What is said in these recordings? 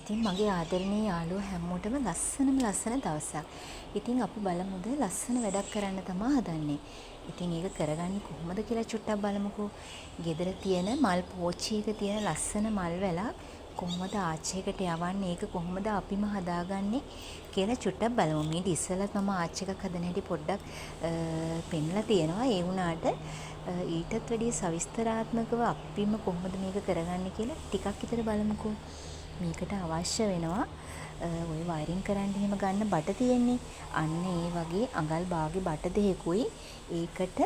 ඉතින් මගේ ආදරණීය යාළුවෝ හැමෝටම ලස්සන දවසක්. ඉතින් අපි බලමුද ලස්සන වැඩක් කරන්න තමයි හදන්නේ. ඉතින් ඒක කරගන්නේ කොහොමද කියලා චුට්ටක් බලමුකෝ. ගෙදර තියෙන මල් පෝච්චියක තියෙන ලස්සන මල් වැලක් කොහොමද ආච්චියකට යවන්නේ, ඒක කොහොමද අපිම හදාගන්නේ කියලා චුට්ටක් බලමු. මේ ඉස්සෙල්ලත් මම ආච්චි එකක් හදන හැටි පොඩ්ඩක් පෙන්ලා තියෙනවා. ඒ වුණාට ඊටත් වැඩිය සවිස්තරාත්මකව අපිම කොහොමද මේක කරගන්නේ කියලා ටිකක් විතර බලමුකෝ. මේකට අවශ්‍ය වෙනවා ඔය වයරින් කරන්න එහෙම ගන්න බට තියෙන්නේ. අන්න ඒ වගේ අඟල් භාගේ බට දෙකකුයි ඒකට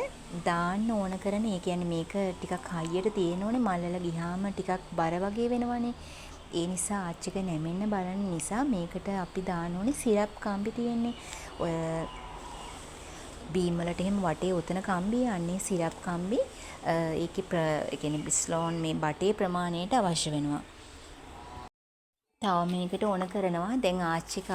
දාන්න ඕන කරන. ඒ කියන්නේ මේක ටිකක් හයියට තියෙන්න ඕනේ. මල්වල ගියාම ටිකක් බර වගේ වෙනවනේ. ඒ නිසා ආච්චික නැමෙන්න බලන නිසා මේකට අපි දාන්න ඕනේ සිරප් කම්බි තියෙන්නේ. ඔය බීම් වලට එහෙම වටේ උතන කම්බි යන්නේ සිරප් කම්බි. ඒකේ ඒ කියන්නේ බිස්ලෝන් මේ බටේ ප්‍රමාණයට අවශ්‍ය වෙනවා. තව මේකට ඕන කරනවා. දැන්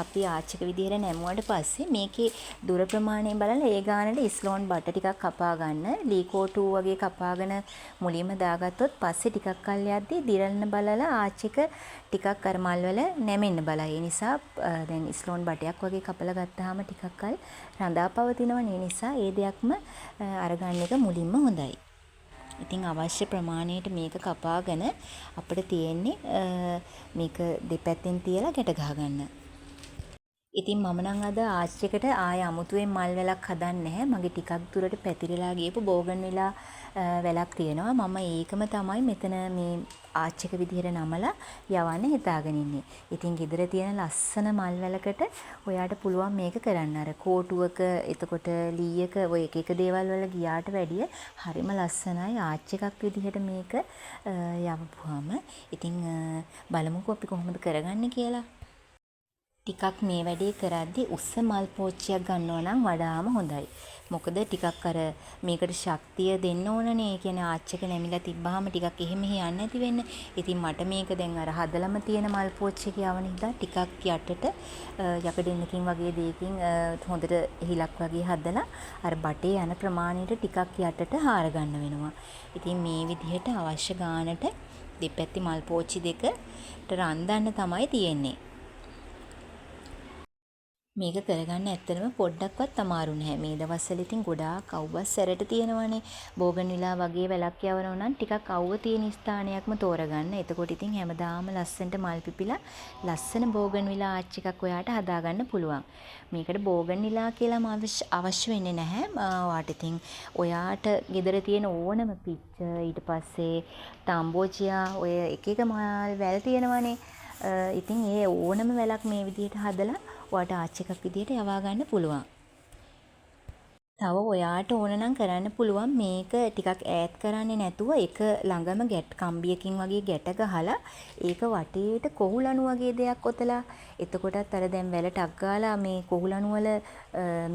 අපි ආච්චික විදිහට නැමුවට පස්සේ මේකේ දුර ප්‍රමාණය බලලා ඒ ගානට ඉස්ලෝන් බට ටිකක් කපා ගන්න. ලීකෝටු වගේ කපාගෙන මුලින්ම දාගත්තොත් පස්සේ ටිකක් කල් යද්දී දිරන්න බලලා ආච්චික ටිකක් අර මල් වල නැමෙන්න බලයි. ඒ නිසා දැන් ඉස්ලෝන් බටයක් වගේ කපලා ගත්තාම ටිකක් කල් රඳා පවතිනවා. ඒ නිසා ඒ දෙයක්ම අරගන්න එක මුලින්ම හොඳයි. ඉතින් අවශ්‍ය ප්‍රමාණයට මේක කපාගෙන අපිට තියෙන්නේ මේක දෙපැත්තෙන් තියලා ගැට ගහගන්න. ඉතින් මම නම් අද ආච්චිකට ආය අමුතුවෙන් මල් වැලක් හදන්නේ නැහැ. මගේ ටිකක් දුරට පැතිරලා ගියපු බෝගන්විලා වැලක් තියෙනවා. මම ඒකම තමයි මෙතන මේ ආච්චික විදිහට නමලා යවන්න හිතාගෙන ඉන්නේ. ඉතින් ගෙදර තියෙන ලස්සන මල් වැලකට ඔයාට පුළුවන් මේක කරන්න. අර කෝටුවක එතකොට ලීයක ඔය එක දේවල් වල ගියාට වැඩිය හරිම ලස්සනයි ආච්චි එකක් විදිහට මේක යවපුවාම. ඉතින් බලමුකෝ අපි කොහොමද කරගන්නේ කියලා. ටිකක් මේ වැඩේ කරද්දී උස්ස මල් පෝච්චියක් ගන්නවා නම් වඩාම හොඳයි. මොකද ටිකක් අර මේකට ශක්තිය දෙන්න ඕනනේ. ඒ කියන්නේ ආච්චක නැමිලා තිබ්බහම ටිකක් එහෙම යන්නේ නැති වෙන්න. ඉතින් මට මේක දැන් අර හදලම තියෙන මල් පෝච්චියක යවන හින්දා ටිකක් යටට යකඩෙන්නකින් වගේ දෙයකින් හොඳට හිලක් වගේ හදලා අර බටේ යන ප්‍රමාණයට ටිකක් යටට හාර ගන්න වෙනවා. ඉතින් මේ විදිහට අවශ්‍ය ගානට දෙපැත්තේ මල් පෝච්චි දෙකට රන්දන්න තමයි තියෙන්නේ. මේක කරගන්න ඇත්තටම පොඩ්ඩක්වත් අමාරු නැහැ. මේ දවස්වල ඉතින් ගොඩාක් අවුවත් සැරට තියෙනවානේ. බෝගන්විලා වගේ වැලක් යවනවා නම් ටිකක් අවුව තියෙන ස්ථානයක්ම තෝරගන්න. එතකොට ඉතින් හැමදාම ලස්සනට මල් පිපිලා ලස්සන බෝගන්විලා ආච්චි එකක් ඔයාට හදාගන්න පුළුවන්. මේකට බෝගන්විලා කියලාම අවශ්‍ය වෙන්නේ නැහැ. ඔයාට ඉතින් ඔයාට ගෙදර තියෙන ඕනම පිච්ච ඊට පස්සේ තාම්බෝචියා ඔය එක එක මල් වැල් තියෙනවානේ. ඉතින් ඒ ඕනම වැලක් මේ විදිහට හදලා ඔයාට ආච්චි එකක් විදිහට යවා ගන්න පුළුවන්. තව ඔයාට ඕන නම් කරන්න පුළුවන් මේක ටිකක් ඈත් කරන්නේ නැතුව එක ළඟම ගැට් කම්බියකින් වගේ ගැට ගහලා ඒක වටේට කොහුලණු වගේ දෙයක් ඔතලා එතකොටත් අර දැන් වැල ටක් ගාලා මේ කොහුලණු වල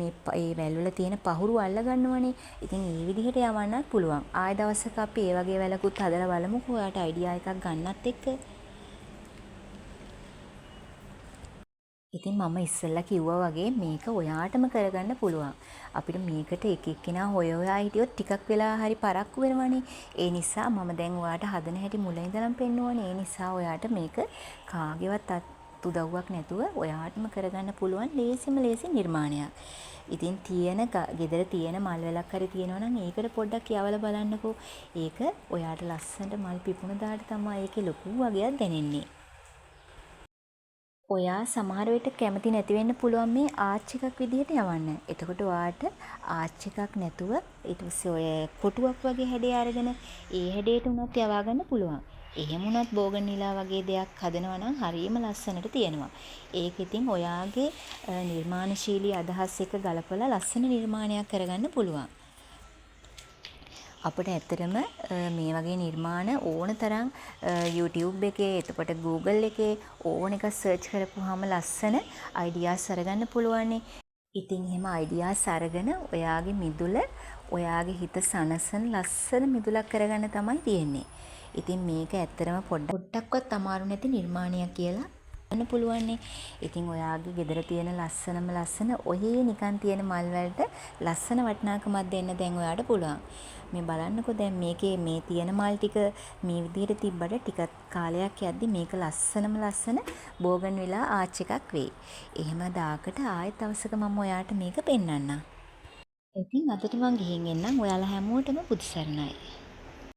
මේ ඒ වැල් වල තියෙන පහුරු අල්ල ගන්නවනේ. ඉතින් මේ විදිහට යවන්නත් පුළුවන්. ආය දවසක අපි ඒ වගේ වැලකුත් හදලා බලමුකෝ. ඔයාට අයිඩියා එකක් ගන්නත් එක්ක. ඉතින් මම ඉස්සෙල්ලා කිව්වා වගේ මේක ඔයාටම කරගන්න පුළුවන්. අපිට මේකට එක එක්කෙනා හොයා හිටියොත් ටිකක් වෙලා හරි පරක්කු වෙනවනේ. ඒ නිසා මම දැන් ඔයාට හදන හැටි මුල ඉඳලම පෙන්නුවනේ. ඒ නිසා ඔයාට මේක කාගේවත් උදව්වක් නැතුව ඔයාටම කරගන්න පුළුවන් ලේසි නිර්මාණයක්. ඉතින් ගෙදර තියෙන මල් වැලක් හරි තියෙනවා නම් ඒකට පොඩ්ඩක් යවලා බලන්නකෝ. ඒක ඔයාට ලස්සනට මල් පිපුණ දාට තමයි ඒකේ ලොකු වගයක් දැනෙන්නේ. ඔයා සමහර විට කැමති නැති වෙන්න පුළුවන් මේ ආච්චි එකක් විදිහට යවන්න. එතකොට ඔයාට ආච්චි එකක් නැතුව ඊට පස්සේ ඔය කොටුවක් වගේ හැඩය අරගෙන ඒ හැඩයට උනත් යවා ගන්න පුළුවන්. එහෙම උනත් බෝගන්විලා වගේ දෙයක් හදනවා නම් හරියම ලස්සනට තියෙනවා. ඒක ඉතින් ඔයාගේ නිර්මාණශීලී අදහස් එක ගලපලා ලස්සන නිර්මාණයක් කරගන්න පුළුවන්. අපිට ඇත්තටම මේ වගේ නිර්මාණ ඕන තරම් YouTube එකේ එතකොට Google එකේ ඕන එක සර්ච් කරපුවාම ලස්සන අයිඩියාස් අරගන්න පුළුවන්නේ. ඉතින් එහෙම අයිඩියාස් අරගෙන ඔයාගේ මිදුල ඔයාගේ හිත සනසන ලස්සන මිදුලක් කරගන්න තමයි තියෙන්නේ. ඉතින් මේක ඇත්තටම පොඩ්ඩක්වත් අමාරු නැති නිර්මාණයක් කියලා ගන්න පුළුවන්නේ. ඉතින් ඔයාගේ ගෙදර තියෙන ලස්සන ඔහේ නිකන් තියෙන මල් වලට ලස්සන වටිනාකමක් දෙන්න දැන් ඔයාට පුළුවන්. මේ බලන්නකෝ දැන් මේකේ මේ තියෙන මල් ටික මේ විදිහට තිබ්බට ටික කාලයක් යද්දි මේක ලස්සන බෝගන්විලා ආච් එකක් වෙයි. එහෙම දාකට ආයෙත් දවසක මම ඔයාට මේක පෙන්වන්නම්. ඉතින් අදට මං ගිහින් එන්නම්. ඔයාලා හැමෝටම බුදු සරණයි.